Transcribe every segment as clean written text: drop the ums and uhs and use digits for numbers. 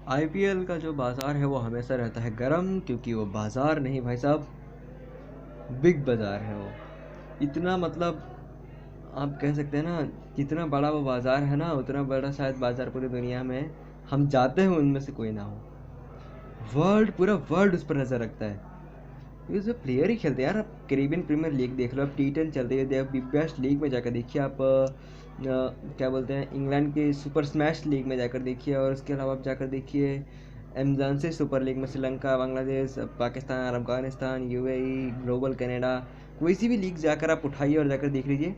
IPL का जो बाज़ार है वो हमेशा रहता है गर्म, क्योंकि वो बाज़ार नहीं भाई साहब, बिग बाज़ार है वो। इतना मतलब आप कह सकते हैं ना, जितना बड़ा वो बाज़ार है ना, उतना बड़ा शायद बाज़ार पूरी दुनिया में हम जाते हैं उनमें से कोई ना हो। पूरा वर्ल्ड उस पर नज़र रखता है। ये जो प्लेयर ही खेलते हैं यार। आप कैरेबियन प्रीमियर लीग देख लो, आप टी10 चल रही है, आप बिग बैश लीग में जाकर देखिए, आप क्या बोलते हैं, इंग्लैंड के सुपर स्मैश लीग में जाकर देखिए, और उसके अलावा आप जाकर देखिए अमेजन से सुपर लीग में Sri Lanka, Bangladesh, Pakistan, Afghanistan, UAE, global Canada, कोई सी भी लीग जाकर आप उठाइए और जाकर देख लीजिए।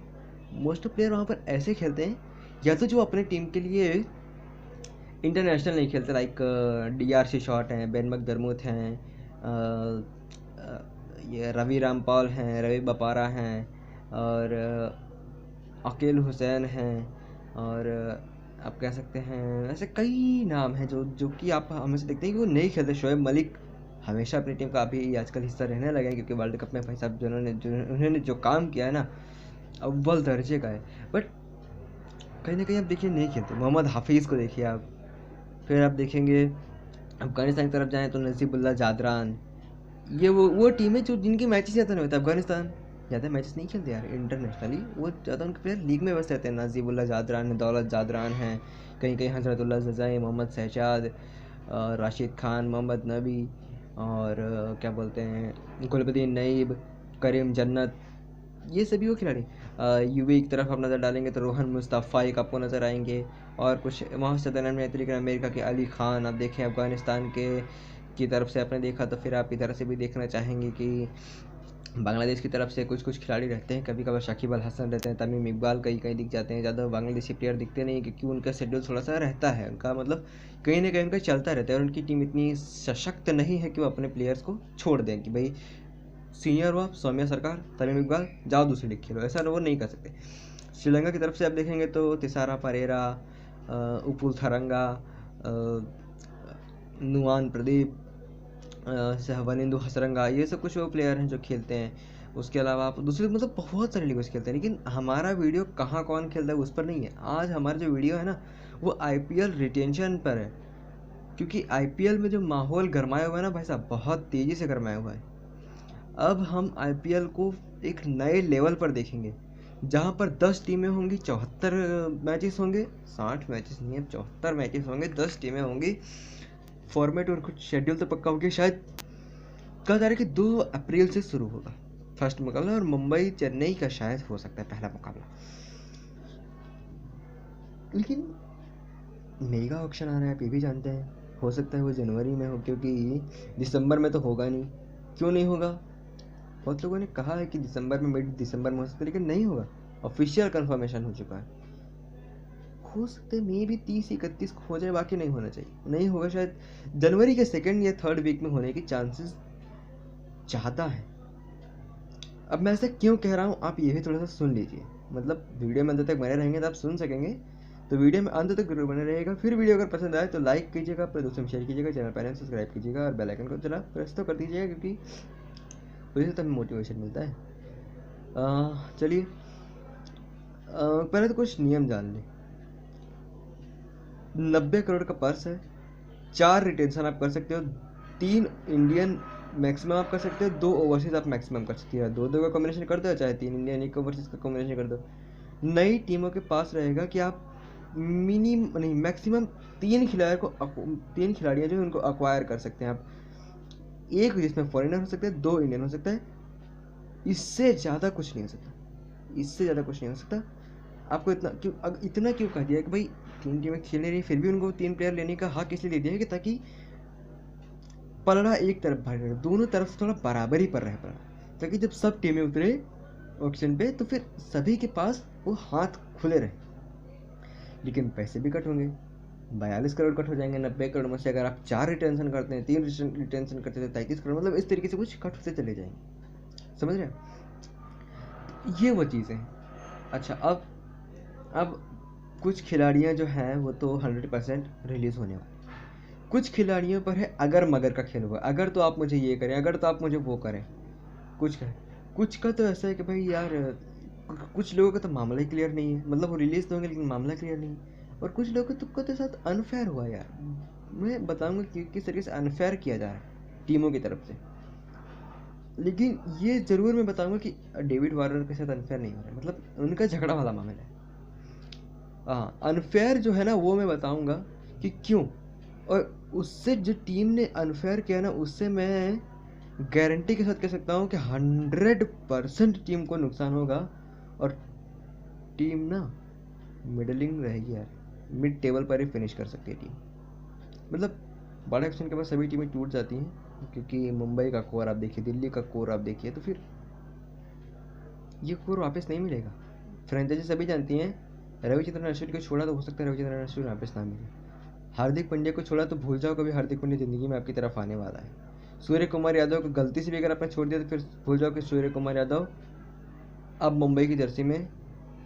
मोस्ट ऑफ प्लेयर वहाँ पर ऐसे खेलते हैं, या तो जो अपने टीम के लिए इंटरनेशनल नहीं खेलते, लाइक डीआरसी शॉट हैं, बेन मकदरमुथ हैं, ये रवि रामपाल हैं, रवि बपारा हैं, और अकील हुसैन हैं, और आप कह सकते हैं ऐसे कई नाम हैं जो कि आप हमेशा देखते हैं कि वो नहीं खेलते। शोएब मलिक हमेशा अपनी टीम का अभी आजकल हिस्सा रहने लगे हैं, क्योंकि वर्ल्ड कप में भाई साहब उन्होंने जो काम किया है ना, अव्वल दर्जे का है। बट कहीं ना कहीं आप देखिए नहीं खेलते। मोहम्मद हाफिज़ को देखिए आप, फिर आप देखेंगे अफगानिस्तान की तरफ जाएँ तो नजीबुल्ला जादरान। ये वो टीम है जो जिनके मैचेस ज़्यादा नहीं होते। अफगानिस्तान ज़्यादा मैचेस नहीं खेलते यार इंटरनेशनली, वो ज़्यादा उनके प्लेयर लीग में बस रहते हैं। नजीबुल्ला जादरान है, दौलत जादरान हैं, कहीं कहीं हजरतुल्ला जज़ाई, मोहम्मद शहजाद, राशिद खान, मोहम्मद नबी, और क्या बोलते हैं, गुलबदीन नईब, करीम जन्नत, ये सभी वो खिलाड़ी। यूवी की तरफ आप नज़र डालेंगे तो रोहन मुस्तफ़ा एक आपको नज़र आएंगे, और कुछ वहाँ सदर अमेरिका के अली ख़ान। आप देखें अफ़गानिस्तान के की तरफ से आपने देखा, तो फिर आप इधर से भी देखना चाहेंगे कि बांग्लादेश की तरफ से कुछ कुछ खिलाड़ी रहते हैं। कभी कभार शाकिब अल हसन रहते हैं, तमीम इकबाल कहीं कहीं दिख जाते हैं। ज़्यादा बांग्लादेशी प्लेयर दिखते नहीं, क्योंकि उनका शेड्यूल थोड़ा सा रहता है, उनका मतलब कहीं ना कहीं उनका चलता रहता है, और उनकी टीम इतनी सशक्त नहीं है कि वो अपने प्लेयर्स को छोड़ दें कि भाई सीनियर हुआ सौम्या सरकार, तमीम इकबाल, जाओ दूसरी लीग खेलो, ऐसा वो नहीं कर सकते। श्रीलंका की तरफ से आप देखेंगे तो तिसारा परेरा, उपुल थरंगा, नुआन प्रदीप, सहवानिंदु हसरंगा, ये सब कुछ वो प्लेयर हैं जो खेलते हैं। उसके अलावा आप दूसरे मतलब बहुत सारे लीगों से खेलते हैं, लेकिन हमारा वीडियो कहाँ कौन खेलता है उस पर नहीं है। आज हमारा जो वीडियो है ना, वो आईपीएल रिटेंशन पर है, क्योंकि आईपीएल में जो माहौल गरमाया हुआ है ना भाई साहब, बहुत तेज़ी से गरमाया हुआ है। अब हम आईपीएल को एक नए लेवल पर देखेंगे, जहाँ पर 10 टीमें होंगी, 74 मैचेस होंगे, 60 मैचेस नहीं है, 74 मैचेस होंगे, 10 टीमें होंगी। फॉर्मेट और कुछ शेड्यूल तो पक्का होगी। शायद कहा जा रहा है कि 2 अप्रैल से शुरू होगा फर्स्ट मुकाबला, और मुंबई चेन्नई का शायद हो सकता है पहला मुकाबला। लेकिन मेगा ऑक्शन आ रहा है, आप ये भी जानते हैं, हो सकता है वो जनवरी में हो, क्योंकि दिसंबर में तो होगा नहीं। क्यों नहीं होगा? बहुत लोगों ने कहा है कि दिसंबर में, मिड दिसंबर में हो सकता है, लेकिन नहीं होगा। ऑफिशियल कंफर्मेशन हो चुका है। हो सकता है मे भी 30-31 को हो जाए, बाकी नहीं होना चाहिए, नहीं होगा। शायद जनवरी के सेकेंड या थर्ड वीक में होने की चांसेस ज़्यादा है। अब मैं ऐसा क्यों कह रहा हूँ, आप ये भी थोड़ा सा सुन लीजिए। मतलब वीडियो में अंत तक बने रहेंगे तो आप सुन सकेंगे, तो वीडियो में अंत तक जरूर बने रहेगा। फिर वीडियो अगर पसंद आए तो लाइक कीजिएगा, अपने दोस्तों में शेयर कीजिएगा, चैनल पर सब्सक्राइब कीजिएगा, और बेल आइकन को जरा प्रेस तो कर दीजिएगा, क्योंकि वैसे तो हमें मोटिवेशन मिलता है। चलिए, पहले तो कुछ नियम जान लें। 90 करोड़ का पर्स है, 4 रिटेंशन आप कर सकते हो, 3 इंडियन मैक्सिमम आप कर सकते हो, 2 ओवरसीज आप मैक्सिमम कर सकते हो। 2-2 का कॉम्बिनेशन कर दो, चाहे 3 इंडियन 1 ओवरसीज का कॉम्बिनेशन कर दो। नई टीमों के पास रहेगा कि आप मिनिमम नहीं, मैक्सिमम 3 खिलाड़ियों को 3 खिलाड़ियाँ जो उनको अक्वायर कर सकते हैं आप। एक जिसमें फॉरेनर हो सकता है, 2 इंडियन हो सकता है, इससे ज़्यादा कुछ नहीं हो सकता, इससे ज़्यादा कुछ नहीं हो सकता। आपको इतना क्यों कह दिया कि भाई 3 टीमें खेल रही, फिर भी उनको 3 प्लेयर लेने का हक इसलिए दे दिया है कि ताकि पलड़ा एक तरफ भाग रहे, दोनों तरफ से थोड़ा बराबरी पर रह पड़ा, ताकि जब सब टीमें उतरे ऑप्शन पे तो फिर सभी के पास वो हाथ खुले रहे। लेकिन पैसे भी कट होंगे, 42 करोड़ कट हो जाएंगे 90 करोड़ में से। अगर आप 4 रिटेंशन करते हैं, 3 रिटेंशन करते हैं, 33 करोड़, मतलब इस तरीके से कुछ कट होते चले जाएंगे। समझ रहे हैं? ये वो चीज़ें हैं। अच्छा, अब कुछ खिलाड़ियाँ जो हैं वो तो 100% रिलीज़ होने वाले। कुछ खिलाड़ियों पर है अगर मगर का खेल हुआ, अगर तो आप मुझे ये करें, अगर तो आप मुझे वो करें। कुछ का तो ऐसा है कि भाई यार, कुछ लोगों का तो मामला ही क्लियर नहीं है, मतलब वो रिलीज़ तो होंगे लेकिन मामला क्लियर नहीं है। और कुछ लोगों के तो साथ अनफेयर हुआ यार, मैं बताऊंगा कि किस तरीके से अनफेयर किया जा रहा है टीमों की तरफ से। लेकिन ये ज़रूर मैं बताऊंगा कि डेविड वार्नर के साथ अनफेयर नहीं हो रहा है, मतलब उनका झगड़ा वाला मामला है। हाँ, अनफेयर जो है ना वो मैं बताऊंगा कि क्यों, और उससे जो टीम ने अनफेयर किया ना उससे मैं गारंटी के साथ कह सकता हूँ कि 100% टीम को नुकसान होगा, और टीम ना मिडलिंग रहेगी यार, मिड टेबल पर ही फिनिश कर सकती है टीम। मतलब बड़े एक्शन के बाद सभी टीमें टूट जाती हैं, क्योंकि मुंबई का कोर आप देखिए, दिल्ली का कोर आप देखिए, तो फिर ये कोर वापस नहीं मिलेगा। फ्रेंचाइजी सभी जानती हैं, रविचंद्रन अश्विन को छोड़ा तो हो सकता है रविचंद्रन अश्विन वापस ना मिले, हार्दिक पांड्या को छोड़ा तो भूल जाओ कभी हार्दिक पांड्या ज़िंदगी में आपकी तरफ आने वाला है। सूर्य कुमार यादव को गलती से भी अगर आपने छोड़ दिया तो फिर भूल जाओ कि सूर्य कुमार यादव अब मुंबई की जर्सी में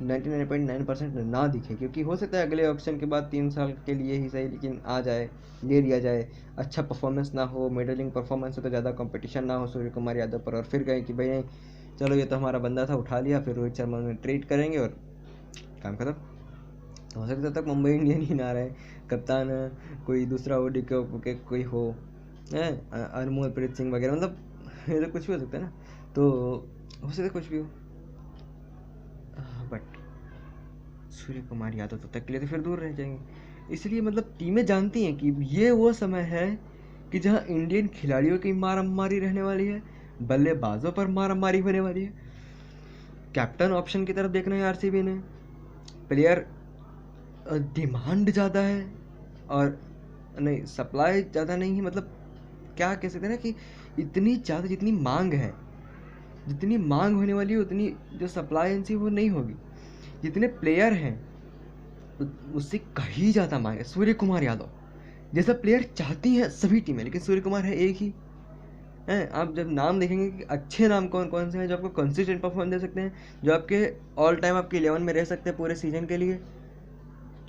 99.9% ना दिखे, क्योंकि हो सकता है अगले ऑक्शन के बाद 3 साल के लिए ही सही लेकिन आ जाए, ले लिया जाए। अच्छा परफॉर्मेंस ना हो, मिडलिंग परफॉर्मेंस हो, तो ज़्यादा कंपटीशन ना हो सूर्य कुमार यादव पर, और फिर कहें कि भाई नहीं चलो ये तो हमारा बंदा था, उठा लिया, फिर रोहित शर्मा में ट्रेड करेंगे और काम खत्म। हो सकता है तब तक मुंबई इंडियन ही ना रहे, कप्तान कोई दूसरा ओडी के कोई हो, है अनमोल प्रीत सिंह वगैरह, मतलब ये तो कुछ भी हो सकता है ना, तो हो सकता है कुछ भी हो। बट सूर्य कुमार यादव तब तक के लिए तो फिर दूर रह जाएंगे। इसलिए मतलब टीमें जानती हैं कि ये वो समय है कि जहां इंडियन खिलाड़ियों की मारामारी रहने वाली है, बल्लेबाजों पर मारामारी होने वाली है। कैप्टन ऑप्शन की तरफ देखना है आरसीबी ने, प्लेयर डिमांड ज़्यादा है और नहीं सप्लाई ज़्यादा नहीं है, मतलब क्या कह सकते हैं ना कि इतनी ज़्यादा जितनी मांग है, जितनी मांग होने वाली है उतनी जो सप्लाई इनसी वो नहीं होगी। जितने प्लेयर हैं उससे कहीं ज़्यादा मांग है। सूर्य कुमार यादव जैसा प्लेयर चाहती हैं सभी टीमें, लेकिन सूर्य कुमार है एक ही हैं। आप जब नाम देखेंगे कि अच्छे नाम कौन कौन से हैं जो आपको कंसिस्टेंट परफॉर्मेंस दे सकते हैं, जो आपके ऑल टाइम आपके 11 में रह सकते हैं पूरे सीजन के लिए,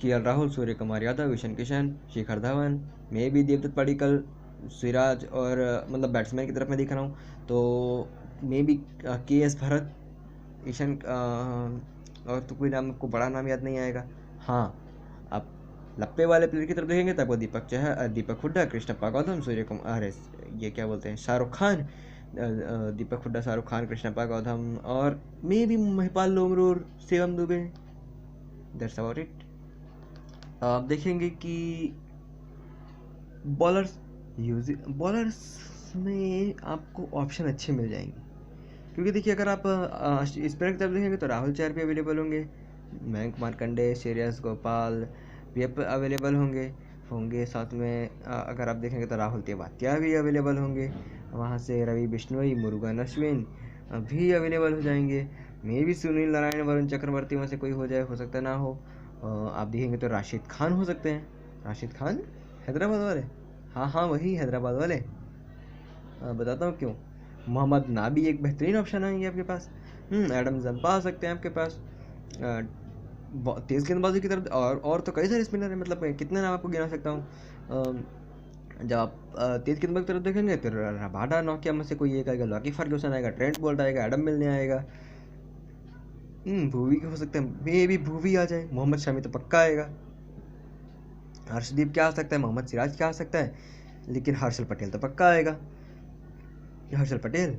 केएल राहुल, सूर्य कुमार यादव, ईशान किशन, शिखर धवन, मे भी देवदत्त पडिक्कल, सिराज, और मतलब बैट्समैन की तरफ मैं दिख रहा हूँ तो maybe KS Bharat, Ishan, और तो कोई नाम आपको बड़ा नाम याद नहीं आएगा। हाँ, आप लप्पे वाले प्लेयर की तरफ देखेंगे तो आपको दीपक चहर, दीपक हुड्डा, कृष्णप्पा गौतम, सूर्य कुमार, अरे ये क्या बोलते हैं, शाहरुख खान, दीपक हुड्डा, शाहरुख खान, कृष्णप्पा गौतम, और may be Mahipal Lomror, Shivam Dube, that's about it. आप देखेंगे कि बॉलर्स में आपको ऑप्शन अच्छे मिल जाएंगे, क्योंकि देखिए अगर आप स्पिनर की तरफ देखेंगे तो राहुल चहर भी अवेलेबल होंगे, मयंक मार्कंडे, श्रेयस गोपाल भी अवेलेबल होंगे साथ में अगर आप देखेंगे तो राहुल तेवातिया भी अवेलेबल होंगे, वहाँ से रवि बिश्नोई, मुरुगन अश्विन भी अवेलेबल हो जाएंगे, मे भी सुनील नारायण, वरुण चक्रवर्ती में से कोई हो जाए, हो सकता ना हो। आप देखेंगे तो राशिद खान हो सकते हैं, राशिद खान हैदराबाद वाले, हाँ वही हैदराबाद वाले, बताता हूँ क्यों। मोहम्मद नाबी एक बेहतरीन ऑप्शन आएंगे आपके पास, एडम जंपा आ सकते हैं आपके पास तेज़ गेंदबाजी की तरफ, और तो कई सारे स्पिनर हैं, मतलब कितने नाम आपको गिना सकता हूँ। जब आप तेज़ गेंदबाजी की तरफ देखेंगे तो रबाडा, नोकिया में से कोई एक आएगा, लॉकी फर्ग्यूसन आएगा, ट्रेंट बोल्ट आएगा, एडम मिलने आएगा, भूवी हो सकता है, मे भी भूवी आ जाए, मोहम्मद शमी तो पक्का आएगा, हर्षदीप क्या आ सकता है, मोहम्मद सिराज क्या आ सकता है, लेकिन हर्षल पटेल तो पक्का आएगा। हर्षल पटेल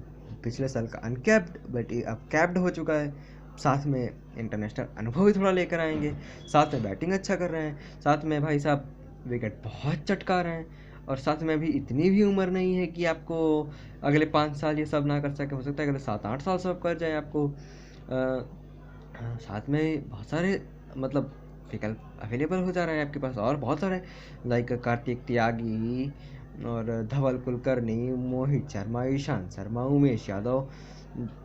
पिछले साल का अनकैप्ड बट अब कैप्ड हो चुका है, साथ में इंटरनेशनल अनुभव भी थोड़ा लेकर आएंगे, साथ में बैटिंग अच्छा कर रहे हैं, साथ में भाई साहब विकेट बहुत चटका रहे हैं, और साथ में अभी इतनी भी उम्र नहीं है कि आपको अगले 5 साल ये सब ना कर सके, हो सकता है अगले 7-8 साल सब कर जाए आपको। साथ में बहुत सारे मतलब विकल्प अवेलेबल हो जा रहे हैं आपके पास, और बहुत सारे लाइक कार्तिक त्यागी और धवल कुलकर्णी, मोहित शर्मा, ईशांत शर्मा, उमेश यादव,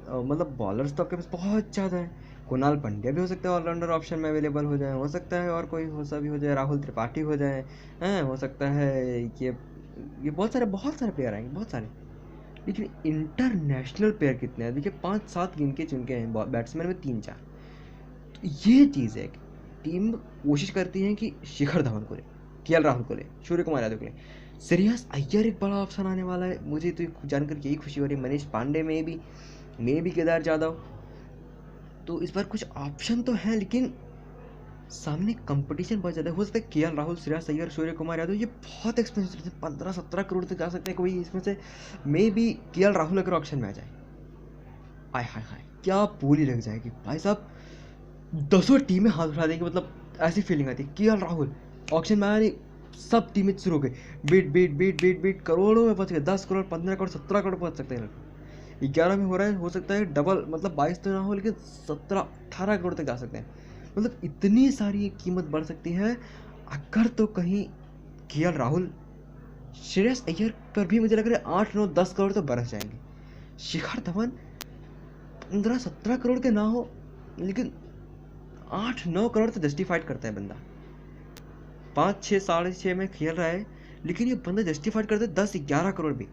मतलब बॉलर्स तो आपके पास बहुत ज़्यादा है। कुणाल पंड्या भी हो सकता है ऑलराउंडर ऑप्शन में अवेलेबल हो जाए, हो सकता है और कोई हो सा भी हो जाए, राहुल त्रिपाठी हो जाए, हैं हो सकता है ये बहुत सारे प्लेयर आएंगे, बहुत सारे। लेकिन इंटरनेशनल प्लेयर कितने हैं देखिए, 5-7 गिन के चुन के हैं, बैट्समैन में 3-4। तो ये चीज़ है कि टीम कोशिश करती है कि शिखर धवन को ले, केएल राहुल को ले, सूर्य कुमार यादव को ले, श्रेयस अय्यर एक बड़ा ऑप्शन आने वाला है, मुझे तो जानकर यही खुशी हो रही है, मनीष पांडे में भी केदार जाधव, तो इस बार कुछ ऑप्शन तो हैं, लेकिन सामने कंपटीशन बहुत ज़्यादा है। हो सकता है केएल राहुल, श्रेयस अय्यर, सूर्य कुमार यादव ये बहुत एक्सपेंसिव रहते हैं, 15-17 करोड़ तक जा सकते हैं कोई इसमें से। मे बी केएल राहुल अगर ऑप्शन में आ जाए, आय हाय हाय क्या बोली लग जाएगी भाई साहब, 10 टीमें हाथ उठा देंगी। मतलब ऐसी फीलिंग आती है केएल राहुल ऑप्शन में आया नहीं, सब टीमें शुरू हो गई, beat beat beat beat beat, करोड़ों में पहुंच गए, 10 करोड़, 15 करोड़, 17 करोड़ पहुंच सकते हैं। 11 में हो रहा है, हो सकता है डबल, मतलब 22 तो ना हो लेकिन 17-18 करोड़ तक जा सकते हैं। मतलब इतनी सारी कीमत बढ़ सकती है अगर तो कहीं केएल राहुल, श्रेयस अय्यर पर भी मुझे लग रहा है 8-9-10 करोड़ तो बरस जाएंगे। शिखर धवन 15-17 करोड़ के ना हो लेकिन 8-9 करोड़ तो जस्टिफाइड करता है बंदा। 5-6 6.5 में खेल रहा है लेकिन ये बंदा जस्टिफाइड करता है 10-11 करोड़ भी।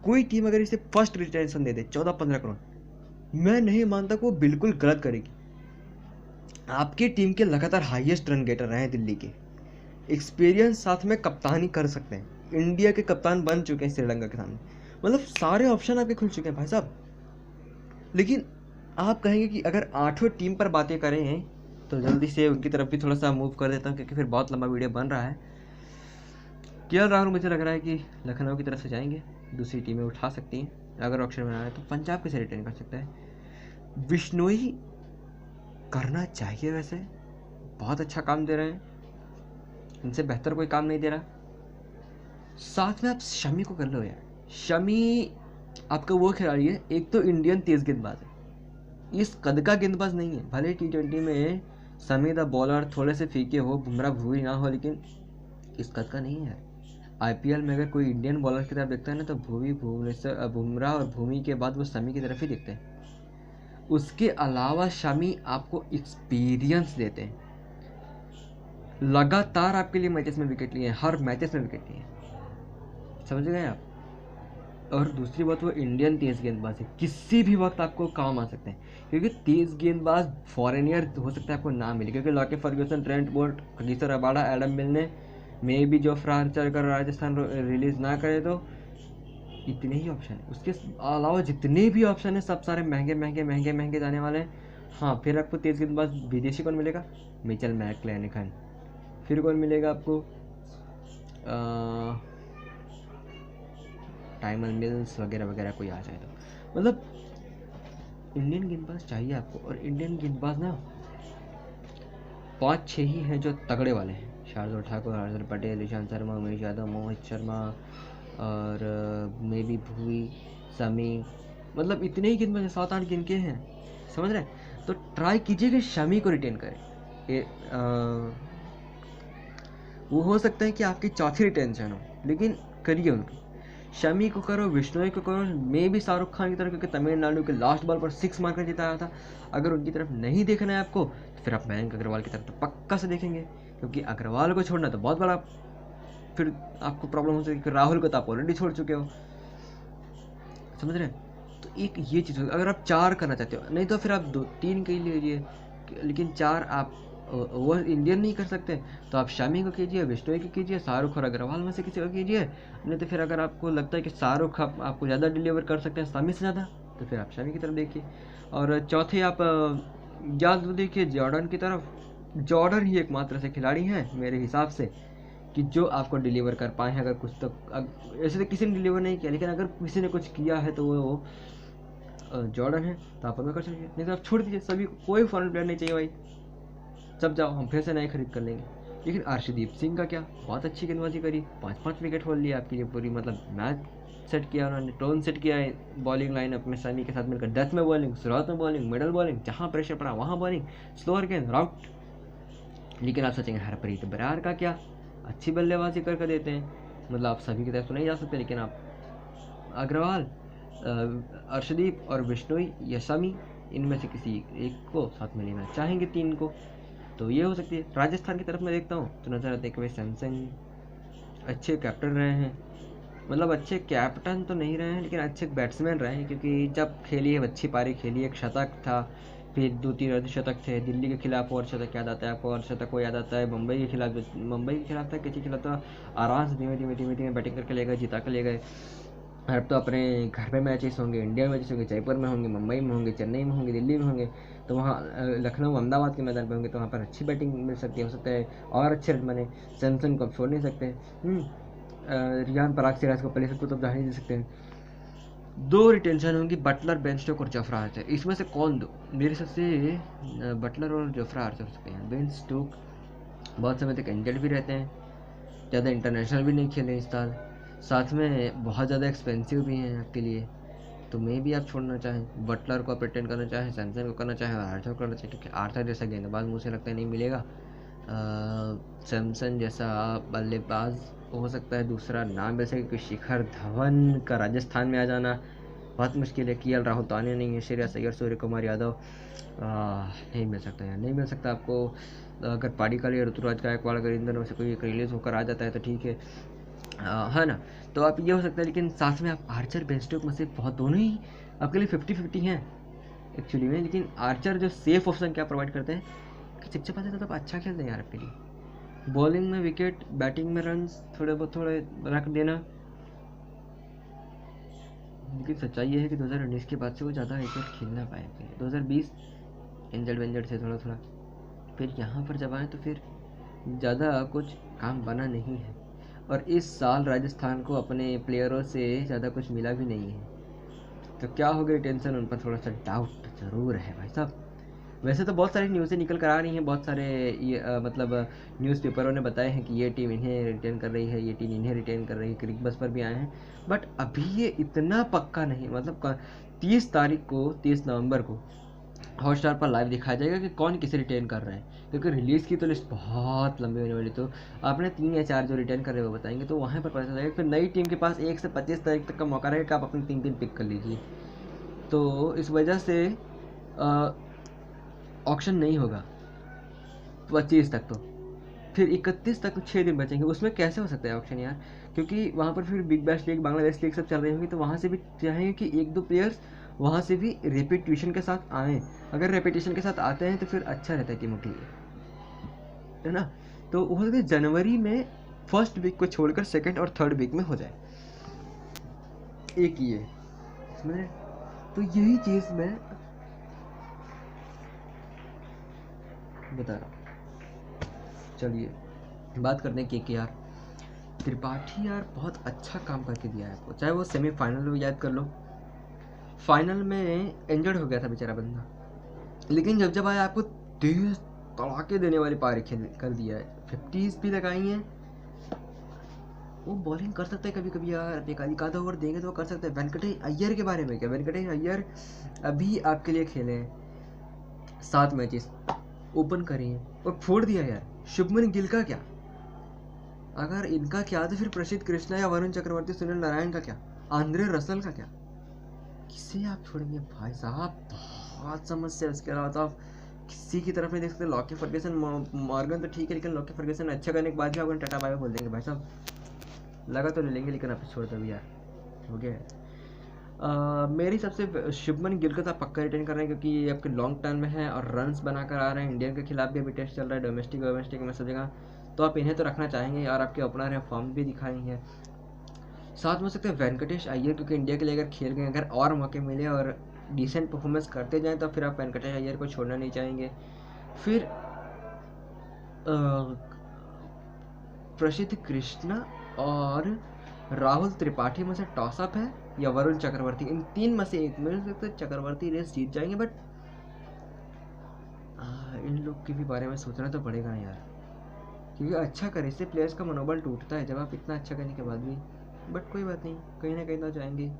कोई टीम अगर इसे फर्स्ट रिटेंशन दे दे 14-15 करोड़, मैं नहीं मानता कि वो बिल्कुल गलत करेगी। आपकी टीम के लगातार हाईएस्ट रन गेटर रहे हैं दिल्ली के, एक्सपीरियंस साथ में कप्तानी कर सकते हैं, इंडिया के कप्तान बन चुके हैं श्रीलंका के सामने, मतलब सारे ऑप्शन आपके खुल चुके हैं भाई साहब। लेकिन आप कहेंगे कि अगर 8वें टीम पर बातें करें तो जल्दी से उनकी तरफ भी थोड़ा सा मूव कर देता हूँ क्योंकि फिर बहुत लंबा वीडियो बन रहा है। केएल राहुल मुझे लग रहा है कि लखनऊ की तरफ से जाएंगे, दूसरी टीमें उठा सकती हैं। अगर ऑप्शन में आए तो पंजाब के से रिटेन कर सकता है। बिश्नोई करना चाहिए, वैसे बहुत अच्छा काम दे रहे हैं, इनसे बेहतर कोई काम नहीं दे रहा। साथ में आप शमी को कर लो यार, शमी आपका वो खिलाड़ी है, एक तो इंडियन तेज गेंदबाज है, इस कद का गेंदबाज नहीं है। भले T20 में शमी द बॉलर थोड़े से फीके हो, बुमराह भूरी ना हो, लेकिन इस कद का नहीं है। आईपीएल में अगर कोई इंडियन बॉलर की तरफ देखता है ना तो भुवनेश्वर, बुमराह और भूमि के बाद वो शमी की तरफ ही देखते हैं। उसके अलावा शमी आपको एक्सपीरियंस देते हैं, लगातार आपके लिए मैचेस में विकेट लिए हैं, हर मैचेस में विकेट लिए हैं, समझ गए आप। और दूसरी बात वो इंडियन तेज गेंदबाज है, किसी भी वक्त आपको काम आ सकते हैं, क्योंकि तेज गेंदबाज फॉरेनियर हो सकता है आपको ना मिले, क्योंकि लॉके फर्ग्यूसन, ट्रेंट बोल्ट, अलीसर रबाडा, एडम मिलने में भी जो फ्रांचाइज अगर राजस्थान रिलीज ना करे तो इतने ही ऑप्शन है। उसके अलावा जितने भी ऑप्शन है सब सारे महंगे महंगे महंगे महंगे जाने वाले हैं। हाँ, फिर आपको तेज गेंदबाज विदेशी कौन मिलेगा, मिचेल मैकक्लेनेगन, फिर कौन मिलेगा आपको, टाइमर मिल्स वगैरह वगैरह कोई आ जाए तो। मतलब इंडियन गेंदबाज चाहिए आपको, और इंडियन गेंदबाज ना 5-6 ही हैं जो तगड़े वाले हैं, शार्दुल ठाकुर, हर्षल पटेल, ईशांत शर्मा, उमेश यादव, मोहित शर्मा और मे बी भुवी, शमी, मतलब इतने ही गेंदबाज 7-8 गिनके हैं, समझ रहे हैं। तो ट्राई कीजिए कि शमी को रिटेन करें। वो हो सकता है कि आपकी चौथी रिटेंशन हो, लेकिन करिए उनकी। शमी को करो, बिश्नोई को करो, मे भी शाहरुख खान की तरफ, क्योंकि तमिलनाडु के लास्ट बॉल पर 6 मारकर जिताया था। अगर उनकी तरफ नहीं देखना है आपको तो फिर आप मयंक अग्रवाल की तरफ तो पक्का से देखेंगे, क्योंकि अग्रवाल को छोड़ना तो बहुत बड़ा फिर आपको प्रॉब्लम हो सकती है। राहुल को तो आप ऑलरेडी छोड़ चुके हो, समझ रहे हैं। तो एक ये चीज़, अगर आप 4 करना चाहते हो, नहीं तो फिर आप 2-3 के लिए लीजिए, लेकिन 4 आप वो इंडियन नहीं कर सकते तो आप शमी को कीजिए, बिश्नोई को कीजिए, शाहरुख और अग्रवाल में से किसी को कीजिए। नहीं तो फिर अगर आपको लगता है कि शाहरुख आपको ज़्यादा डिलीवर कर सकते हैं शमी से ज़्यादा, तो फिर आप शमी की तरफ देखिए। और चौथे आप याद देखिए जॉर्डन की तरफ। जॉर्डन ही एकमात्र ऐसे खिलाड़ी हैं मेरे हिसाब से कि जो आपको डिलीवर कर पाए हैं। अगर कुछ तो ऐसे तो किसी ने डिलीवर नहीं किया, लेकिन अगर किसी ने कुछ किया है तो वो जॉर्डन है, तो आप हमें कर सकते, नहीं तो आप छोड़ दीजिए सभी को, कोई फॉरेन प्लेयर नहीं चाहिए भाई, सब जाओ, हम फिर से नए खरीद कर लेंगे। लेकिन अर्शदीप सिंह का क्या, बहुत अच्छी गेंदबाजी करी, 5-5 विकेट खोल लिया आपकी, ये पूरी मतलब मैच सेट किया उन्होंने, टोन सेट किया है बॉलिंग लाइनअप में शमी के साथ मिलकर। डेथ में बॉलिंग, शुरुआत में बॉलिंग, मिडल बॉलिंग, जहाँ प्रेशर पड़ा वहाँ बॉलिंग, स्लोअर गेंद, आउट। लेकिन आप सोचेंगे हरप्रीत बरार का क्या, अच्छी बल्लेबाजी करके देते हैं, मतलब आप सभी की तरफ तो नहीं जा सकते, लेकिन आप अग्रवाल, अर्शदीप और बिश्नोई या शमी, इनमें से किसी एक को साथ में लेना चाहेंगे, 3 को, तो ये हो सकती है। राजस्थान की तरफ मैं देखता हूँ तो नज़र आते हैं कि भाई सैमसंग अच्छे कैप्टन रहे हैं, मतलब अच्छे कैप्टन तो नहीं रहे हैं लेकिन अच्छे बैट्समैन रहे हैं, क्योंकि जब खेली है अच्छी पारी खेली, एक शतक था, फिर 2-3 अर्धशतक थे। दिल्ली के खिलाफ और शतक याद आता है आपको, और शतक को याद आता है मुंबई के खिलाफ था, किसी के खिलाफ था, आराम से धीमे धीमे बैटिंग करके ले गए, जिता कर ले गए। अब तो अपने घर पे मैचेस होंगे, इंडिया मैचेस होंगे, जयपुर में होंगे, मुंबई में होंगे, चेन्नई में होंगे, दिल्ली में होंगे, तो वहाँ लखनऊ अहमदाबाद के मैदान पर होंगे तो वहाँ पर अच्छी बैटिंग मिल सकती है, हो सकता है और अच्छे रन बने। सैमसन को आप छोड़ नहीं सकते। रियान पराग सिराज को पहले सबको तो जाने नहीं दे सकते हैं। 2 रिटेंशन होंगी, बटलर, बेन स्टोक और जफरा आर्चर। इसमें से कौन दो? मेरे हिसाब से बटलर और जफरा आर्चर हो सकते हैं। बेन स्टोक बहुत समय तक इंजर्ड भी रहते हैं, ज़्यादा इंटरनेशनल भी नहीं खेले इस साल, साथ में बहुत ज़्यादा एक्सपेंसिव भी हैं आपके लिए, तो मे भी आप छोड़ना चाहें। बटलर को आप रिटेन करना चाहें, सैमसन को करना चाहें और आर्थर को करना चाहें, क्योंकि आर्थर जैसा गेंदबाज मुझे लगता है नहीं मिलेगा। सैमसन जैसा बल्लेबाज हो सकता है दूसरा नाम मिल सके, क्योंकि शिखर धवन का राजस्थान में आ जाना बहुत मुश्किल है। केएल राहुल तो आने नहीं है, श्रेयस अय्यर, सूर्य कुमार यादव नहीं मिल सकता यार, नहीं मिल सकता आपको। अगर पाडिक्कल या ऋतुराज गायकवाड़ अगर इन दोनों में से कोई एक रिलीज होकर आ जाता है तो ठीक है, है ना। तो आप ये हो सकता है, लेकिन साथ में आप आर्चर, बेन स्टोक में से बहुत दोनों ही आपके लिए 50-50 हैं एक्चुअली में। लेकिन आर्चर जो सेफ ऑप्शन क्या प्रोवाइड करते हैं कि चिपचिपा देते तो अच्छा खेलते हैं यार आपके लिए। बॉलिंग में विकेट, बैटिंग में रन थोड़े बहुत थोड़े रख देना। लेकिन सच्चाई ये है कि 2019 के बाद से वो ज़्यादा क्रिकेट खेल ना पाए। 2020 इंजर्ड वेंजर्ड से थोड़ा थोड़ा, फिर यहाँ पर जब आए तो फिर ज़्यादा कुछ काम बना नहीं है। और इस साल राजस्थान को अपने प्लेयरों से ज़्यादा कुछ मिला भी नहीं है, तो क्या हो गई टेंशन, उन पर थोड़ा सा डाउट ज़रूर है भाई साहब। वैसे तो बहुत सारी न्यूज़ें निकल कर आ रही हैं, बहुत सारे ये मतलब न्यूज़पेपरों ने बताए हैं कि ये टीम इन्हें रिटेन कर रही है, ये टीम इन्हें रिटेन कर रही है, क्रिक बस पर भी आए हैं, बट अभी ये इतना पक्का नहीं। मतलब 30 नवंबर को हॉटस्टार पर लाइव दिखाया जाएगा कि कौन किसे रिटेन कर रहे हैं, क्योंकि रिलीज़ की तो लिस्ट बहुत लंबी होने वाली। तो आपने 3 या 4 जो रिटेन कर रहे हैं वो बताएंगे, तो वहाँ पर पता चलेगा। फिर नई टीम के पास 1 से 25 तारीख तक का मौका रहेगा कि आप अपनी 3 पिक कर लीजिए। तो इस वजह से ऑक्शन नहीं होगा 25 तक, तो फिर 31 तक 6 दिन बचेंगे। उसमें कैसे हो सकता है ऑक्शन यार, क्योंकि वहाँ पर फिर big bash league, Bangladesh league सब चल रही होंगी, तो वहाँ से भी चाहेंगे कि 1-2 प्लेयर्स वहाँ से भी रेपिटेशन के साथ आएँ। अगर रेपिटेशन के साथ आते हैं तो फिर अच्छा रहता है टीमों के लिए, है ना। तो हो सकता है जनवरी में फर्स्ट वीक को छोड़कर सेकंड और थर्ड वीक में हो जाए, एक ये इसमें। तो यही चीज़ मैं बता रहा हूँ। चलिए बात करते हैं केकेआर। त्रिपाठी यार बहुत अच्छा काम करके दिया है आपको, चाहे वो सेमीफाइनल में याद कर लो, फाइनल में इंजर्ड हो गया था बेचारा बंदा, लेकिन जब आया आपको तेज तड़ाके देने वाली पारी खेल कर दिया है, 50s भी लगाई हैं। वो बॉलिंग कर सकता है कभी कभी यार, एक आधा ओवर देंगे तो वो कर सकते हैं। वेंकटेश अय्यर के बारे में क्या, वेंकटेश अय्यर अभी आपके लिए खेले हैं 7 मैचेस, ओपन करी हैं और फोड़ दिया यार। शुभमन गिल का क्या, अगर इनका क्या तो फिर प्रसिद्ध कृष्णा या वरुण चक्रवर्ती, सुनील नारायण का क्या, आंद्रे रसल का क्या, किसे आप छोड़ेंगे भाई साहब, बहुत समस्या। इसके अलावा तो आप किसी की तरफ नहीं देख सकते। लॉकी फर्ग्यूसन, मॉर्गन तो ठीक है, लेकिन लॉकी फर्ग्यूसन अच्छा करने के बाद भी आप टाटा बाय बोल देंगे भाई साहब, लगा तो ले लेंगे लेकिन आप छोड़ दो भी यार, हो गया। मेरी सबसे शुभमन गिल को तो आप पक्का रिटेन कर रहे हैं, क्योंकि ये आपके लॉन्ग टर्म में है और रन्स बनाकर आ रहे हैं। इंडियन के खिलाफ भी अभी टेस्ट चल रहा है, डोमेस्टिक में सब जगह, तो आप इन्हें तो रखना चाहेंगे। और आपके ओपनर हैं, फॉर्म भी दिखाई हैं। साथ में हो सकते हैं वेंकटेश अय्यर, क्योंकि इंडिया के लिए अगर खेल गए, अगर और मौके मिले और डिसेंट परफॉर्मेंस करते जाएँ तो फिर आप वेंकटेश अय्यर को छोड़ना नहीं चाहेंगे। फिर प्रसिद्ध कृष्णा और राहुल त्रिपाठी में से टॉसअप है, या वरुण चक्रवर्ती, इन 3 में से एक मिल सकते। चक्रवर्ती रेस जीत जाएंगे, बट इन लोग के भी बारे में सोचना तो पड़ेगा यार, क्योंकि अच्छा करे इससे प्लेयर्स का मनोबल टूटता है जब आप इतना अच्छा करने के बाद भी। बट कोई बात नहीं, कहीं ना कहीं तो जाएंगे।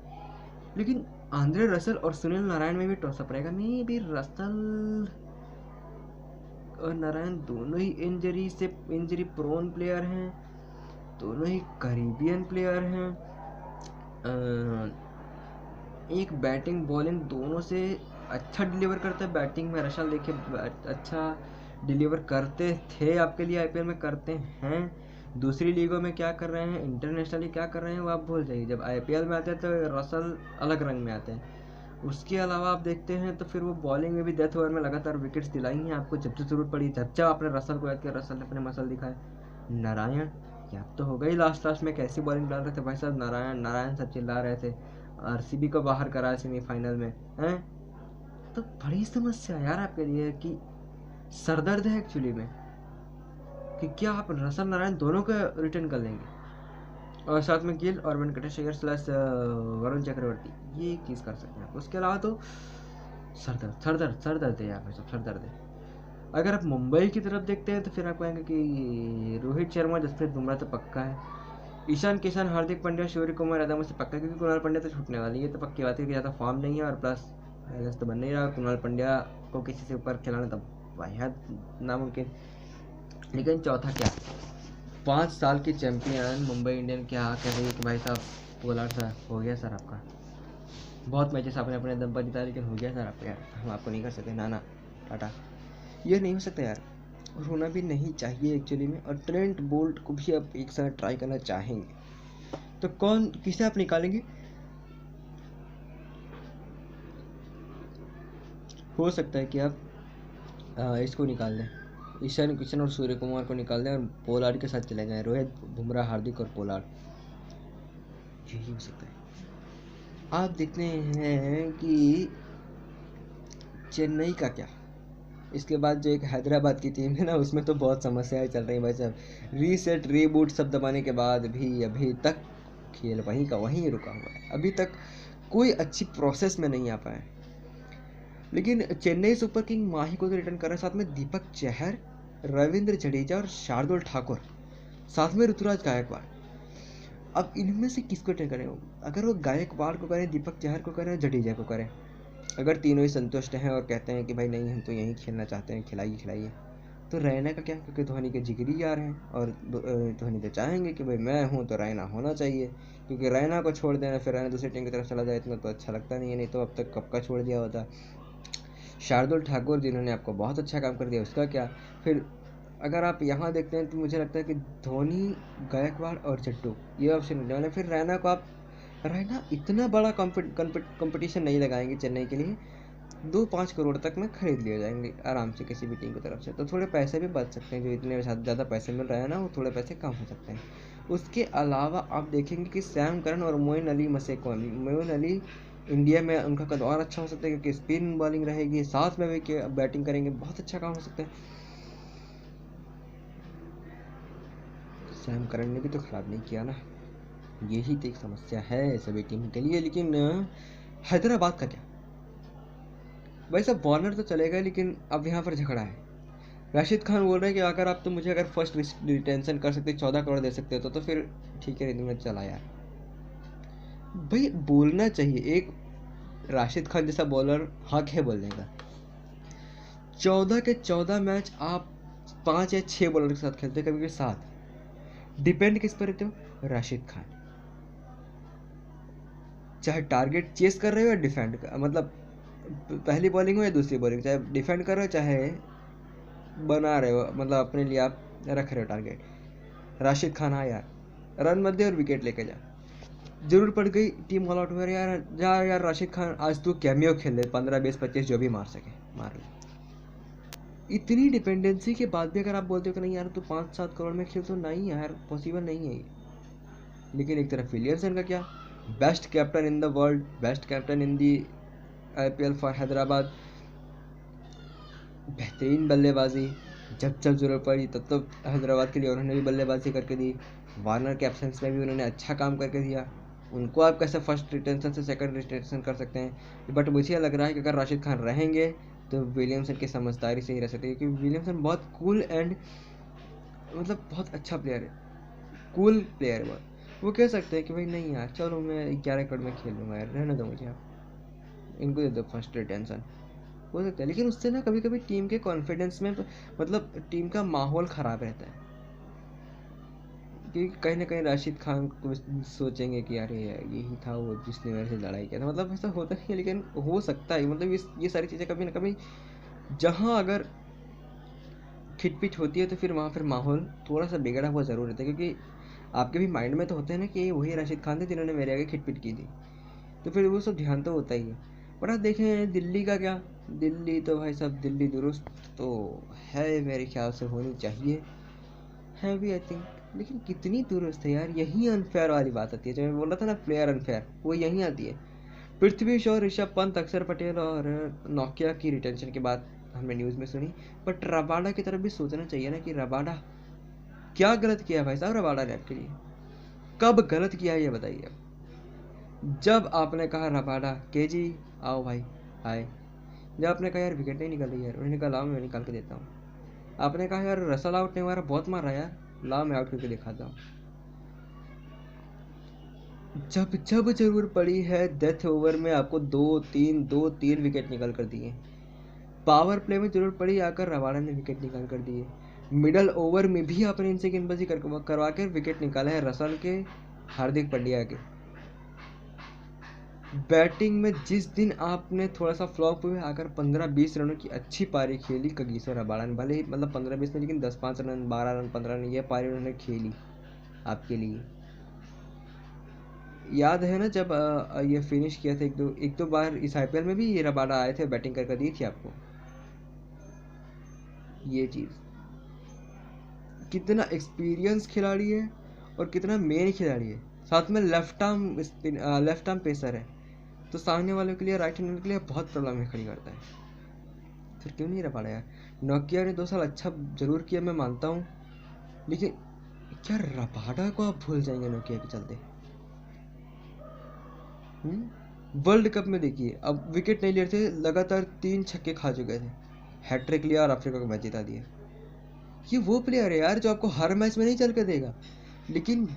लेकिन आंद्रे रसल और सुनील नारायण में भी टॉसअप रहेगा। मे भी रसल और नारायण दोनों ही इंजरी प्रोन प्लेयर हैं, दोनों ही कैरिबियन प्लेयर हैं। एक बैटिंग बॉलिंग दोनों से अच्छा डिलीवर करता है। बैटिंग में रसल देखिए अच्छा डिलीवर करते थे, आपके लिए आईपीएल में करते हैं। दूसरी लीगों में क्या कर रहे हैं, इंटरनेशनली क्या कर रहे हैं वो आप भूल जाइए। जब आईपीएल में आते हैं तो रसल अलग रंग में आते हैं। उसके अलावा आप देखते हैं तो फिर वो बॉलिंग में भी डेथ ओवर में लगातार विकेट्स दिलाई हैं आपको, जब जरूरत पड़ी, जब आपने रसल को याद किया, रसल ने अपने मसल दिखाए। नारायण याद तो हो गई लास्ट में कैसी बॉलिंग डाल रहे थे भाई साहब, नारायण सब चिल्ला रहे थे। आरसीबी को बाहर करा सेमीफाइनल में हैं, मतलब बड़ी समस्या यार आपके लिए कि सर दर्द है एक्चुअली में कि क्या आप रसल नारायण दोनों को रिटर्न कर लेंगे और साथ में गिल और वेंकटेश अय्यर स्लैश वरुण चक्रवर्ती, ये एक चीज़ कर सकते हैं आप। उसके अलावा तो सर दर्द है यार भाई साहब, सर दर्द है। अगर आप मुंबई की तरफ देखते हैं तो फिर आप कहेंगे कि रोहित शर्मा, जसप्रीत बुमराह तो पक्का है, ईशान किशन, हार्दिक पांड्या, सूर्य कुमार यादव से पक्का, क्योंकि कुणाल पांड्या तो छूटने वाली है, तो पक्की बात है कि ज़्यादा फॉर्म नहीं है और प्लस बैलेंस तो बन नहीं रहा, और कुणाल पांड्या को किसी से ऊपर खिलाना तो बेहद नामुमकिन। लेकिन चौथा क्या, 5 साल की चैंपियन मुंबई इंडियन क्या कह रही है कि भाई साहब पोलार्ड सर हो गया सर आपका, बहुत मैचेस आपने अपने दम पर जीता, लेकिन हो गया सर आपका यार, हम आपको नहीं कर सकते, ना टाटा, ये नहीं हो सकता यार, और होना भी नहीं चाहिए एक्चुअली में। और ट्रेंट बोल्ट को भी आप एक साथ ट्राई करना चाहेंगे तो किसे आप निकालेंगे? हो सकता है कि आप इसको निकाल दें, ईशान किशन और सूर्य कुमार को निकाल दें और पोलार्ड के साथ चले जाएं, रोहित, बुमराह, हार्दिक और पोलार्ड, यही हो सकता है। आप देखते हैं कि चेन्नई का क्या, इसके बाद जो एक हैदराबाद की टीम है ना, उसमें तो बहुत समस्याएं चल रही हैं भाई साहब, रीसेट रीबूट सब दबाने के बाद भी अभी तक खेल वहीं का वहीं रुका हुआ है, अभी तक कोई अच्छी प्रोसेस में नहीं आ पाए। लेकिन चेन्नई सुपर किंग माही को तो रिटर्न कर रहा है, साथ में दीपक चहर, रविंद्र जडेजा और शार्दुल ठाकुर, साथ में ऋतुराज गायकवाड़। अब इनमें से किसको रिटर्न करें? अगर वो गायकवाड़ को करें, दीपक चहर को करें, जडेजा को करें, अगर तीनों ही संतुष्ट हैं और कहते हैं कि भाई नहीं हम तो यहीं खेलना चाहते हैं, खिलाइए, तो रैना का क्या? क्योंकि धोनी के जिगरी यार हैं और धोनी तो चाहेंगे कि भाई मैं हूँ तो रैना होना चाहिए, क्योंकि रैना को छोड़ देना फिर रैना दूसरी टीम की तरफ चला जाए इतना तो अच्छा लगता नहीं है, नहीं तो अब तक कब का छोड़ दिया होता। शार्दुल ठाकुर जिन्होंने आपको बहुत अच्छा काम कर दिया, उसका क्या? फिर अगर आप यहाँ देखते हैं तो मुझे लगता है कि धोनी, गायकवाड़ और जट्टू ये ऑप्शन है। फिर रैना को आप, रैना इतना बड़ा कंपटीशन नहीं लगाएंगे चेन्नई के लिए, 2-5 करोड़ तक में खरीद लिए जाएंगे आराम से किसी भी टीम की तरफ से, तो थोड़े पैसे भी बच सकते हैं, जो इतने ज़्यादा पैसे मिल रहे हैं ना वो थोड़े पैसे कम हो सकते हैं। उसके अलावा आप देखेंगे कि सैम करन और मोइन अली मसेकोनी, मोइन अली इंडिया में उनका कद और अच्छा हो सकता है क्योंकि स्पिन बॉलिंग रहेगी, साथ में भी बैटिंग करेंगे, बहुत अच्छा काम हो सकता है। सैम करन ने भी तो खराब नहीं किया ना, यही तो एक समस्या है सभी टीम के लिए। लेकिन हैदराबाद का क्या भाई साहब, वार्नर तो चलेगा लेकिन अब यहाँ पर झगड़ा है। राशिद खान बोल रहे हैं कि अगर आप तो मुझे अगर फर्स्ट रिटेंशन कर सकते 14 करोड़ दे सकते हो तो फिर ठीक है, नहीं चला यार भाई, बोलना चाहिए। एक राशिद खान जैसा बॉलर हक है बोलने का, 14 के 14 मैच आप 5 या 6 बॉलर के साथ खेलते, कभी कभी 7, डिपेंड किस पर रहते हो? राशिद खान, चाहे टारगेट चेस कर रहे हो या डिफेंड, मतलब पहली बॉलिंग हो या दूसरी बॉलिंग, चाहे डिफेंड कर रहे हो चाहे बना रहे हो, मतलब अपने लिए आप रख रहे हो टारगेट। राशिद खान हाँ यार, रन मत दे और विकेट लेके जा, जरूर पड़ गई टीम ऑल आउट हुआ यार, जा यार राशिद खान आज तू कैमियो खेल ले, 15, 20, 25 जो भी मार सके मार ले। इतनी डिपेंडेंसी के बाद भी अगर आप बोलते हो कि नहीं यार तू 5-7 करोड़ में खेल, तो नहीं यार, पॉसिबल नहीं है ये। लेकिन एक तरफ विलियमसन का क्या, best captain in the world, best captain in the IPL for Hyderabad, बेहतरीन बल्लेबाजी, जब जब जरूरत पड़ी तब तब हैदराबाद के लिए उन्होंने भी बल्लेबाजी करके दी, वार्नर के एब्सेंस में भी उन्होंने अच्छा काम करके दिया। उनको आप कैसे फर्स्ट रिटेंशन से सेकंड रिटेंशन कर सकते हैं? बट मुझे लग रहा है कि अगर राशिद खान रहेंगे तो विलियमसन की समझदारी से ही रह सकते हैं, क्योंकि विलियमसन बहुत कूल एंड मतलब बहुत अच्छा प्लेयर है, कूल प्लेयर है वो कह सकते हैं कि भाई नहीं यार चलो मैं 11 करोड़ में खेल लूँगा यार, रहने दो मुझे, आप इनको दे दो फर्स्ट रिटेंशन, हो सकता है। लेकिन उससे ना कभी कभी टीम के कॉन्फिडेंस में मतलब टीम का माहौल ख़राब रहता है, कि कहीं ना कहीं राशिद खान को सोचेंगे कि यार यही था वो जिसने मेरे से लड़ाई किया था, मतलब ऐसा होता नहीं है लेकिन हो सकता है। मतलब ये सारी चीज़ें कभी ना कभी जहाँ अगर खिटपिट होती है तो फिर वहाँ फिर माहौल थोड़ा सा बिगड़ा हुआ ज़रूर रहता है, क्योंकि आपके भी माइंड में तो होते हैं ना कि वही राशिद खान थे जिन्होंने मेरे आगे खिटपिट की थी, तो फिर वो सब ध्यान तो होता ही है। पर आप देखें दिल्ली का क्या, दिल्ली तो भाई साहब दिल्ली दुरुस्त तो है, मेरे ख्याल से होनी चाहिए, है भी आई थिंक, लेकिन कितनी दुरुस्त है यार, यही अनफेयर वाली बात आती है, जो मैं बोल रहा था ना प्लेयर अनफेयर, वो यहीं आती है। पृथ्वी शॉ, ऋषभ पंत, अक्षर पटेल और नोकिया की रिटेंशन के बाद हमने न्यूज़ में सुनी। बट रबाडा की तरफ भी सोचना चाहिए ना कि रबाडा क्या गलत किया है भाई साहब रबाडा ने आपके लिए, कब गलत किया है ये बताइए। जब आपने कहा रबाडा के जी आओ भाई आए, जब आपने कहा यार विकेट नहीं निकल रही यार, उन्होंने कहा लाओ मैं निकाल के देता हूँ। आपने कहा यार रसल आउट नहीं मारा, बहुत मार रहा यार, लाओ मैं आउट करके दिखाता हूँ। जब जब जरूर पड़ी है डेथ ओवर में आपको दो तीन विकेट निकाल कर दिए। पावर प्ले में जरूर पड़ी आकर रबाडा ने विकेट निकाल कर दिए। मिडल ओवर में भी आपने इनसे गेंदबाजी करवा कर विकेट निकाला है रसल के, हार्दिक पांड्या के। बैटिंग में जिस दिन आपने थोड़ा सा फ्लॉप हुए आकर 15-20 रनों की अच्छी पारी खेली कगिसो रबाडा ने, भले ही मतलब 15-20 में, लेकिन 10-5 रन 12 रन 15 रन ये पारी उन्होंने खेली आपके लिए। याद है ना जब ये फिनिश किया था एक दो बार इस आईपीएल में भी ये रबाडा आए थे, बैटिंग करके दी थी आपको ये चीज़। कितना एक्सपीरियंस खिलाड़ी है और कितना मेन खिलाड़ी है, साथ में लेफ्ट आर्म पेसर है, तो सामने वालों के लिए, राइट हैंडर के लिए बहुत प्रॉब्लम खड़ी करता है। फिर क्यों नहीं रबाडा यार। नोकिया ने 2 साल अच्छा जरूर किया मैं मानता हूँ, लेकिन क्या रबाडा को आप भूल जाएंगे नोकिया के चलते। वर्ल्ड कप में देखिए अब विकेट नहीं ले रहे थे, लगातार 3 छक्के खा चुके थे, हैट्रिक लिया और अफ्रीका को मैच जिता दिया। ये वो प्लेयर है यार जो आपको हर मैच में नहीं चल के देगा, लेकिन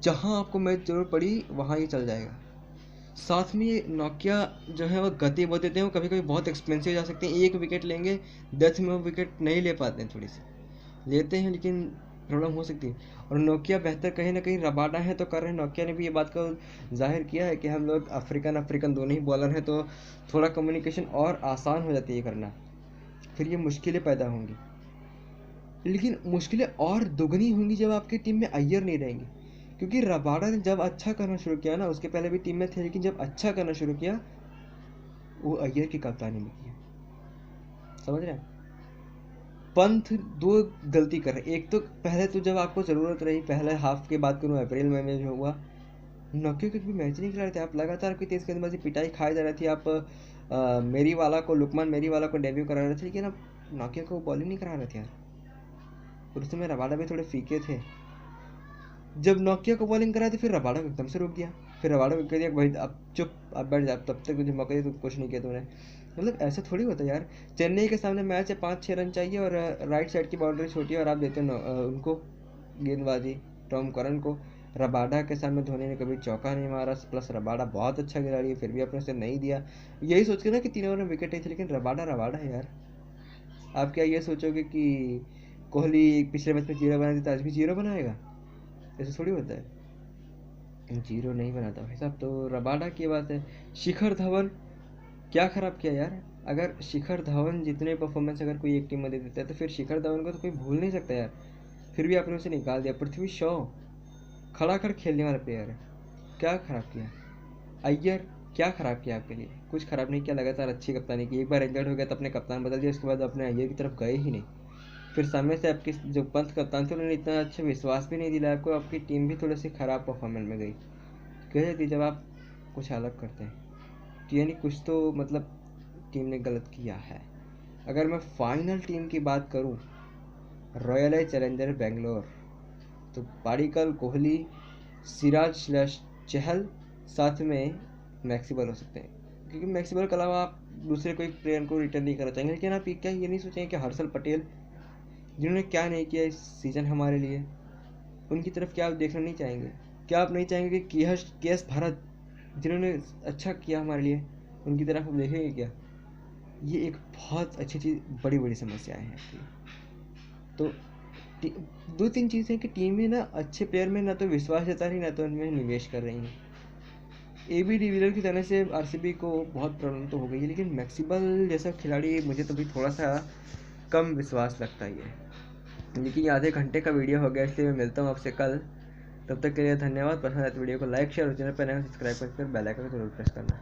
जहां आपको मैच जरूरत पड़ी वहां ये चल जाएगा। साथ में ये नोकिया जो है वो गति बहुत देते हैं, वो कभी कभी बहुत एक्सपेंसिव जा सकते हैं। एक विकेट लेंगे, 10 में वो विकेट नहीं ले पाते हैं, थोड़ी सी लेते हैं लेकिन प्रॉब्लम हो सकती है। और नोकिया बेहतर कहीं ना कहीं रबाडा है तो कर रहे हैं। नोकिया ने भी ये बात को जाहिर किया है कि हम लोग अफ्रीकन दोनों ही बॉलर हैं, तो थोड़ा कम्युनिकेशन और आसान हो जाती है करना, फिर ये मुश्किलें पैदा होंगी। लेकिन मुश्किलें और दुगनी होंगी जब आपकी टीम में अय्यर नहीं रहेंगे, क्योंकि रबाडा ने जब अच्छा करना शुरू किया ना, उसके पहले भी टीम में थे, लेकिन जब अच्छा करना शुरू किया वो अय्यर की कप्तानी में किया। समझ रहे हैं। पंथ 2 गलती कर रहे। एक तो पहले तो जब आपको ज़रूरत रही, पहले हाफ की बात करूँ अप्रैल में जो हुआ, नोकिया के भी मैच नहीं खिला रहे थे आप, लगातार आपकी तेज़ गेंदबाजी पिटाई खाई जा रही थी। आप लुकमान मेरीवाला को डेब्यू करा रहे थे, लेकिन अब नोकिया को बॉलिंग नहीं करा रहे थे यार। और उस समय रबाडा भी थोड़े फीके थे। जब नोकिया को बॉलिंग कराया तो फिर रबाडा को एकदम से रोक दिया, फिर रबाडा को कह दिया भाई अब चुप, अब बैठ जा, तब तक तुझे मौका दिया तो कुछ नहीं किया तूने। मतलब ऐसा थोड़ी होता यार। चेन्नई के सामने मैच है, 5-6 रन चाहिए और राइट साइड की बाउंड्री छोटी है और आप देते उनको गेंदबाजी टॉम करन को। रबाडा के सामने धोनी ने कभी चौका नहीं मारा, प्लस रबाडा बहुत अच्छा खिलाड़ी है, फिर भी आपने उसे नहीं दिया। यही सोच के ना कि 3 ओवर में विकेट आई थी, लेकिन रबाडा है यार। आप क्या ये सोचोगे कि कोहली पिछले मैच में 0 बना देता, आज भी 0 बनाएगा? ऐसे थोड़ी होता है, 0 नहीं बनाता भाई साहब। तो रबाडा की बात है। शिखर धवन क्या खराब किया यार। अगर शिखर धवन जितने परफॉर्मेंस अगर कोई एक टीम में दे देता है तो फिर शिखर धवन को तो कोई भूल नहीं सकता यार, फिर भी आपने उसे निकाल दिया। पृथ्वी शॉ खड़ा कर खेलने वाला प्लेयर है, क्या खराब किया। अय्यर क्या खराब किया आपके लिए, कुछ खराब नहीं किया, लगातार अच्छी कप्तानी की। एक बार इंजर्ड हो गया तो अपने कप्तान बदल दिया, उसके बाद अपने अय्यर की तरफ गए ही नहीं। फिर सामने से आपके जो पंत कप्तान थे उन्होंने इतना अच्छा विश्वास भी नहीं दिलाया आपको, आपकी टीम भी थोड़ी सी ख़राब परफॉर्मेंस में गई। कह जाती जब आप कुछ अलग करते हैं तो यानी कुछ तो मतलब टीम ने गलत किया है। अगर मैं फाइनल टीम की बात करूं, रॉयल चैलेंजर बेंगलोर, तो पाडिक्कल, कोहली, सिराज/चहल, साथ में मैक्सिबल हो सकते हैं, क्योंकि मैक्सिबल के अलावा आप दूसरे कोई प्लेयर को रिटर्न नहीं करना चाहेंगे। लेकिन आप क्या ये नहीं सोचेंगे कि हर्षल पटेल जिन्होंने क्या नहीं किया इस सीज़न हमारे लिए, उनकी तरफ क्या आप देखना नहीं चाहेंगे? क्या आप नहीं चाहेंगे कि के एस भारत जिन्होंने अच्छा किया हमारे लिए, उनकी तरफ हम देखेंगे क्या? ये एक बहुत अच्छी चीज़, बड़ी बड़ी समस्याएं हैं आपकी। तो 2-3 चीज़ें कि टीम में ना अच्छे प्लेयर में ना तो विश्वास जता रही, ना तो उनमें निवेश कर रही हैं। AB डिविलियर की तरह से RCB को बहुत प्रॉब्लम तो हो गई है, लेकिन मैक्सिबल जैसा खिलाड़ी मुझे तो भी थोड़ा सा कम विश्वास लगता ही है। लेकिन आधे घंटे का वीडियो हो गया, इसलिए मैं मिलता हूँ आपसे कल। तब तक के लिए धन्यवाद। पसंद आए तो वीडियो को लाइक शेयर और चैनल पर नए सब्सक्राइब कर बेल आइकन को जरूर प्रेस करना।